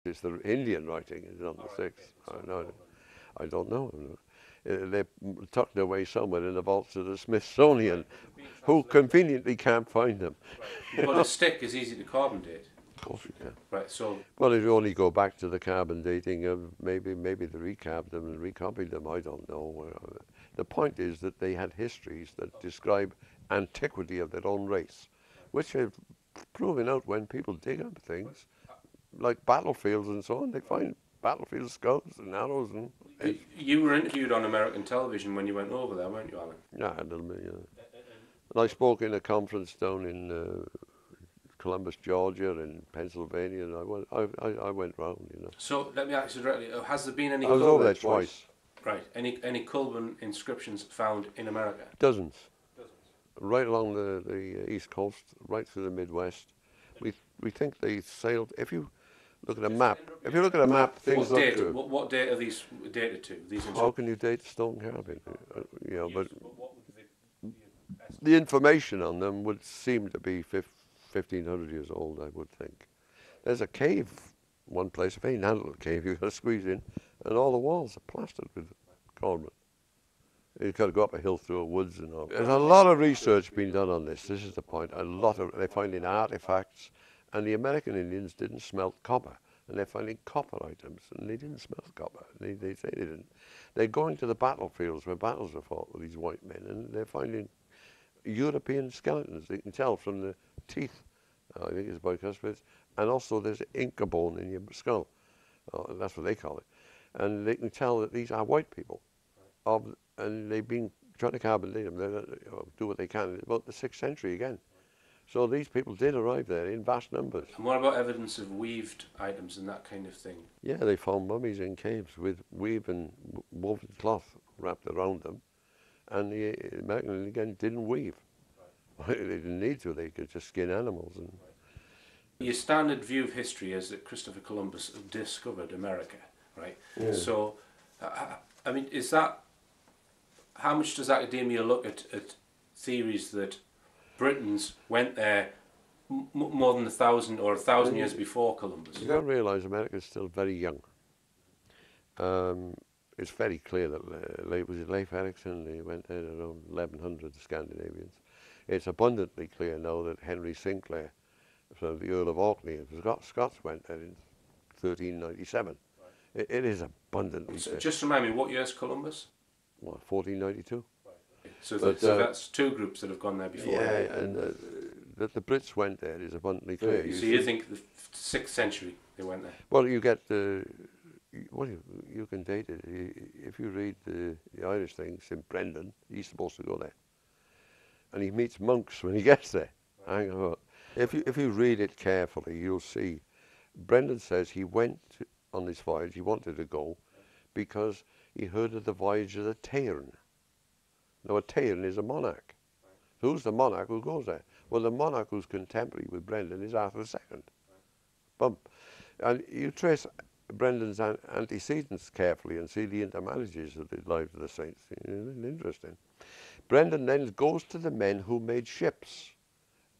It's the Indian writing is on the 6th. I don't know. They're tucked away somewhere in the vaults of the Smithsonian, who conveniently can't find them. But a stick is easy to carbon date. Of course you can. Right, so... Well, if you only go back to the carbon dating of maybe they recabbed them and recopied them, I don't know. The point is that they had histories that describe antiquity of their own race, which have proven out when people dig up things, like battlefields and so on. They find battlefield skulls and arrows and... You were interviewed on American television when you went over there, weren't you, Alan? Yeah, a little bit, yeah. And I spoke in a conference down in Columbus, Georgia, and Pennsylvania, and I went round, you know. So let me ask you directly: has there been any? I was over there twice. Right. Any Culban inscriptions found in America? Dozens. Right along the east coast, right through the Midwest. We think they sailed. If you look at a map, things look good. What date are these dated to? How can you date stone carving? You know, but the information on them would seem to be 1,500 years old, I would think. There's a cave, one place, a very narrow little cave you've got to squeeze in, and all the walls are plastered with cornmeal. You've got to go up a hill through the woods and all. There's a lot of research being done on this. This is the point. They're finding artifacts, and the American Indians didn't smelt copper, and they're finding copper items, and they didn't smelt copper. They say they didn't. They're going to the battlefields where battles are fought with these white men, and they're finding European skeletons. You can tell from the teeth, I think it's bicuspids, and also there's Inca bone in your skull. That's what they call it. And they can tell that these are white people. And they've been trying to carbon date them. They do what they can. It's about the 6th century again. So these people did arrive there in vast numbers. And what about evidence of weaved items and that kind of thing? Yeah, they found mummies in caves with woven cloth wrapped around them. And the Americans, again, didn't weave. Right. They didn't need to. They could just skin animals. And your standard view of history is that Christopher Columbus discovered America, right? Yeah. So, I mean, is that... How much does academia look at theories that Britons went there more than 1,000 or 1,000 years before Columbus? You've got to realise America is still very young. It's very clear that Leif Erikson, he went there around 1100, the Scandinavians. It's abundantly clear now that Henry Sinclair, so the Earl of Orkney, the Scots went there in 1397. Right. It is abundantly clear. Just remind me, what year is Columbus? What, 1492? Right. So that's two groups that have gone there before. Yeah, and that the Brits went there is abundantly clear. So you think the 6th century they went there? Well, you get you can date it. If you read the Irish thing, St. Brendan, he's supposed to go there. And he meets monks when he gets there. Right. Hang on. If you read it carefully, you'll see. Brendan says he went on this voyage, he wanted to go, because he heard of the voyage of the Tairn. Now, a Tairn is a monarch. Who's the monarch who goes there? Well, the monarch who's contemporary with Brendan is Arthur II. Bump. And you trace Brendan's antecedents carefully and see the intermarriages of the lives of the saints. Interesting. Brendan then goes to the men who made ships,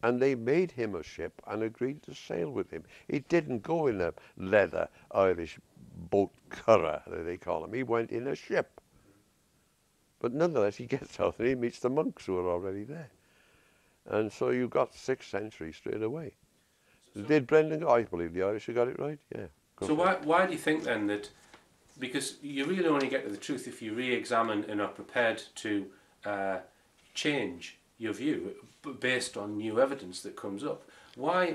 and they made him a ship and agreed to sail with him. He didn't go in a leather Irish boat curragh, they call him. He went in a ship. But nonetheless, he gets out and he meets the monks who are already there. And so you got 6th century straight away. Did Brendan go? I believe the Irish have got it right, yeah. So why do you think then that, because you really only get to the truth if you re-examine and are prepared to change your view based on new evidence that comes up. Why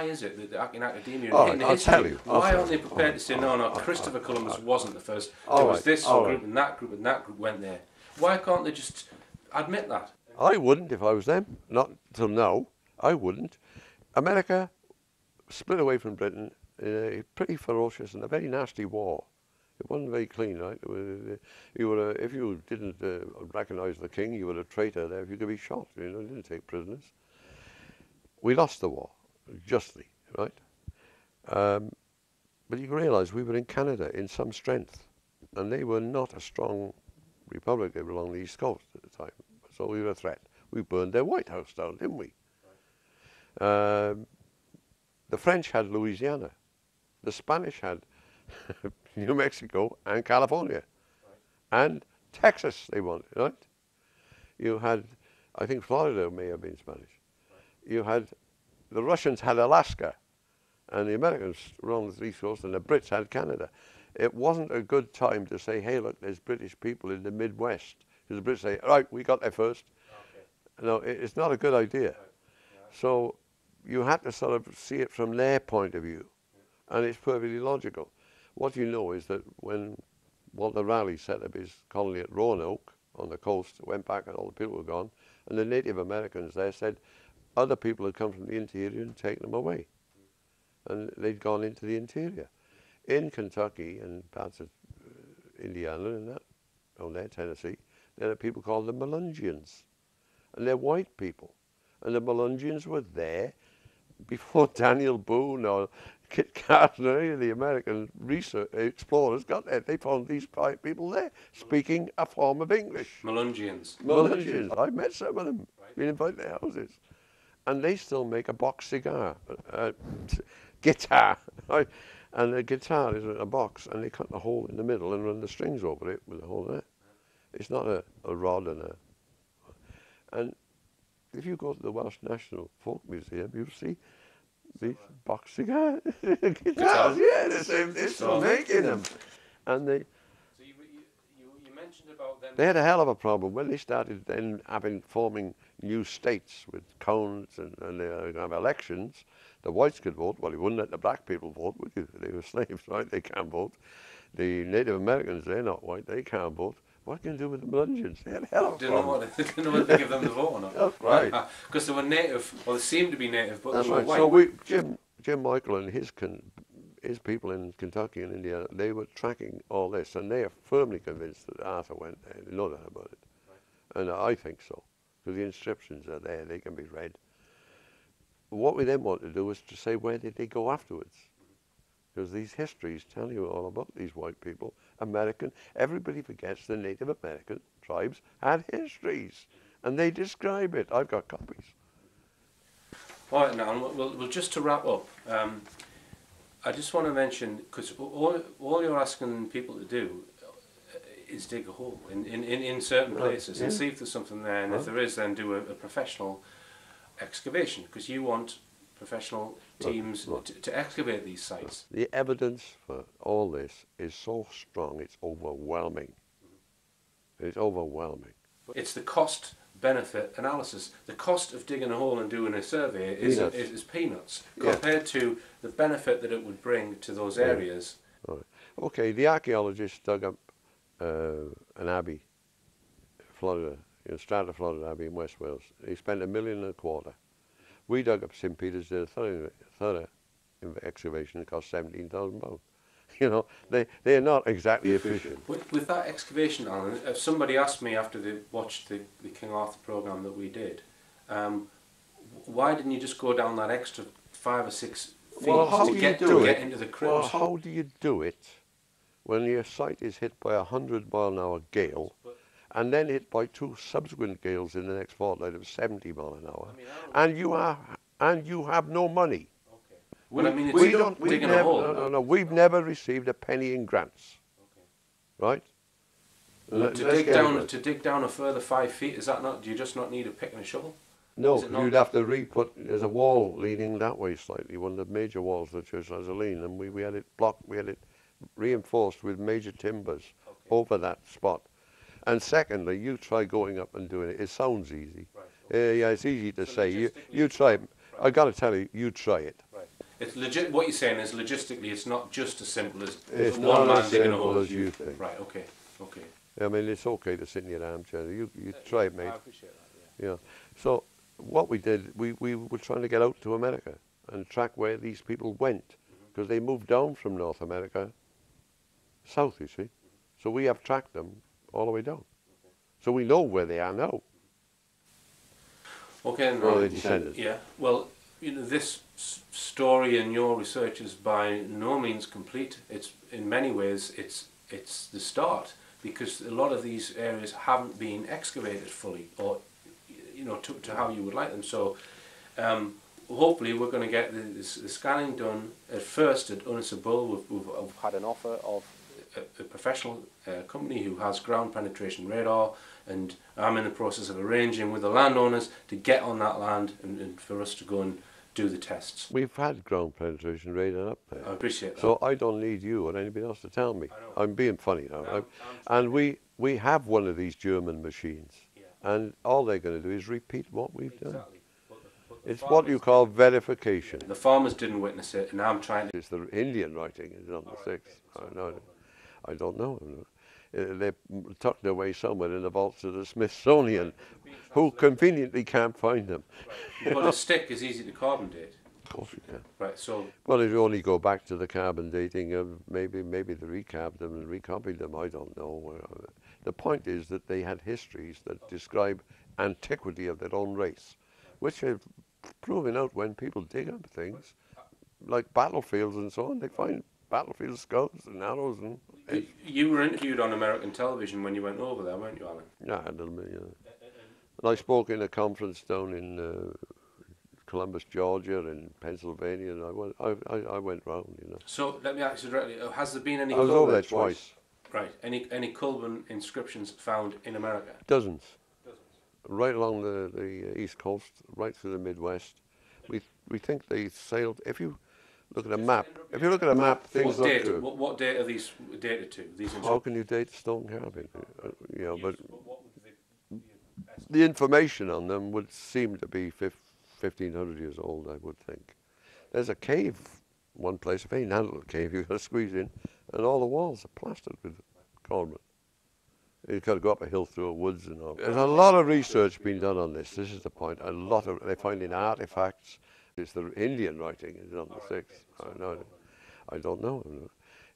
is it that in academia and in history, why aren't they prepared to say, no, Christopher Columbus wasn't the first, there was this group and that group and that group went there. Why can't they just admit that? I wouldn't if I was them, not till now, I wouldn't. America split away from Britain in a pretty ferocious and a very nasty war. It wasn't very clean, right? If you didn't recognise the king, you were a traitor there. If you could be shot, you didn't take prisoners. We lost the war, justly, right? But you can realise we were in Canada in some strength, and they were not a strong republic. They were along the East Coast at the time, so we were a threat. We burned their White House down, didn't we? The French had Louisiana. The Spanish had New Mexico and California. And Texas they wanted, right? You had, I think Florida may have been Spanish. You had, the Russians had Alaska, and the Americans were on the East Coast, and the Brits had Canada. It wasn't a good time to say, hey, look, there's British people in the Midwest. Because the Brits say, right, we got there first. Okay. No, it's not a good idea. Right. Yeah. So you had to sort of see it from their point of view, and it's perfectly logical. What you know is that when Walter Raleigh set up his colony at Roanoke on the coast, went back and all the people were gone, and the Native Americans there said other people had come from the interior and taken them away. And they'd gone into the interior. In Kentucky and parts of Indiana and that, down there, Tennessee, there are people called the Melungeons. And they're white people. And the Melungeons were there before Daniel Boone or Kit Carson or any of the American research explorers got there. They found these people there speaking a form of English. Melungeons. Melungeons. I've met some of them, been invited to their houses. And they still make a box cigar, guitar. Right? And the guitar is in a box, and they cut a hole in the middle and run the strings over it with a hole there. It's not a rod and a... And if you go to the Welsh National Folk Museum, you'll see these box cigar guitars. Yeah, they're still making them. And they... So you mentioned about them... They had a hell of a problem when they started then forming new states with cones and they were going to have elections. The whites could vote. Well, you wouldn't let the black people vote, would you? They were slaves, right? They can't vote. The Native Americans, they're not white. They can't vote. What can you do with the Melungeons? They had a hell of a problem. Didn't know whether to give them the vote or not. That's right. Because they were native, or they seemed to be native, but they were white. So Jim Michael and his people in Kentucky and Indiana, they were tracking all this, and they are firmly convinced that Arthur went there. They know that about it. Right. And I think so, because the inscriptions are there. They can be read. What we then want to do is to say, where did they go afterwards? Because these histories tell you all about these white people, American. Everybody forgets the Native American tribes had histories, and they describe it. I've got copies. All right, now, well, just to wrap up, I just want to mention, because all you're asking people to do is dig a hole in certain places and see if there's something there, and if there is, then do a professional excavation, because you want professional teams to excavate these sites. The evidence for all this is so strong, it's overwhelming. It's overwhelming. It's the cost-benefit analysis. The cost of digging a hole and doing a survey is peanuts compared to the benefit that it would bring to those areas. Right. Okay, the archaeologists dug up an abbey, Florida, Strata Florida Abbey in West Wales. They spent $1.25 million. We dug up St. Peter's, did a thorough excavation. It cost £17,000. You know, they're not exactly efficient. With that excavation, Alan, if somebody asked me after they watched the King Arthur programme that we did, why didn't you just go down that extra 5 or 6 feet to get into the crypt? Well, how do you do it when your site is hit by a 100-mile-an-hour gale, and then hit by 2 subsequent gales in the next fortnight of 70 miles an hour, and you have no money? Okay. Well, I mean, it's digging a hole. No, we've never received a penny in grants. Okay. Right? To dig down a further 5 feet, is that not? Do you just not need a pick and a shovel? No, you'd have to re-put. There's a wall leaning that way slightly, one of the major walls of the church has a lean, and we had it blocked. We had it reinforced with major timbers over that spot. And secondly, you try going up and doing it. It sounds easy. Right. Yeah, it's easy to say. You try it. Right. I got to tell you, you try it. Right. It's legit. What you're saying is logistically, it's not just as simple as it's one not man as digging a hole. simple as you think. Right. Okay. Okay. I mean, it's okay to sit in your armchair. You try it, mate. I appreciate that. Yeah. So what we did, we were trying to get out to America and track where these people went, because they moved down from North America south. You see, so we have tracked them all the way down. So we know where they are now. Okay, or the descendants. Yeah. Well, this story and your research is by no means complete. It's in many ways it's the start, because a lot of these areas haven't been excavated fully, or to how you would like them. So hopefully we're going to get the scanning done at first at Unnisa Bull. We've had an offer of a professional company who has ground penetration radar, and I'm in the process of arranging with the landowners to get on that land and for us to go and do the tests. We've had ground penetration radar up there. I appreciate that. So I don't need you or anybody else to tell me. I know. I'm being funny now. I'm And we have one of these German machines. Yeah. And all they're going to do is repeat what we've done. Exactly. But the It's what you call verification. The farmers didn't witness it, and I'm trying to. It's the Indian writing is on the 6th. I don't know. They're tucked away somewhere in the vaults of the Smithsonian, who conveniently can't find them. Right. But a stick is easy to carbon date. Of course you can. Right, so. Well, if you only go back to the carbon dating of maybe they recabbed them and recopied them, I don't know. The point is that they had histories that describe antiquity of their own race, which have proven out when people dig up things, like battlefields and so on. They find battlefield skulls and arrows and... You were interviewed on American television when you went over there, weren't you, Alan? Yeah, a little bit, yeah. And I spoke in a conference down in Columbus, Georgia, and Pennsylvania, and I went round, you know. So let me ask you directly: has there been any? I was over there twice. Right. Any Culban inscriptions found in America? Dozens. Right along the east coast, right through the Midwest. We think they sailed. If you look at a map, things look good. What date are these dated to? These How can you date stone carving? You know, but the information on them would seem to be 1,500 years old, I would think. There's a cave, one place, a very narrow little cave you've got to squeeze in, and all the walls are plastered with cornmeal. You've got to go up a hill through woods and all. There's a lot of research being done on this. This is the point. They're finding artifacts. It's the Indian writing is on the 6th. I don't know.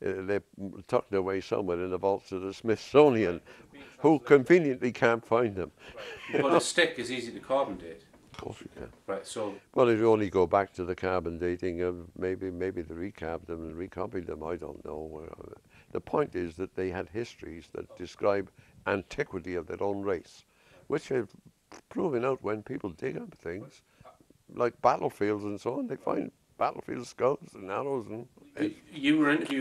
They're tucked away somewhere in the vaults of the Smithsonian, who conveniently can't find them. Right. But a stick is easy to carbon date. Of course you can. Right, so. Well, if you only go back to the carbon dating of maybe they recabbed them and recopied them, I don't know. The point is that they had histories that describe antiquity of their own race, which have proven out when people dig up things, like battlefields and so on. They find battlefield skulls and arrows and... You were interviewed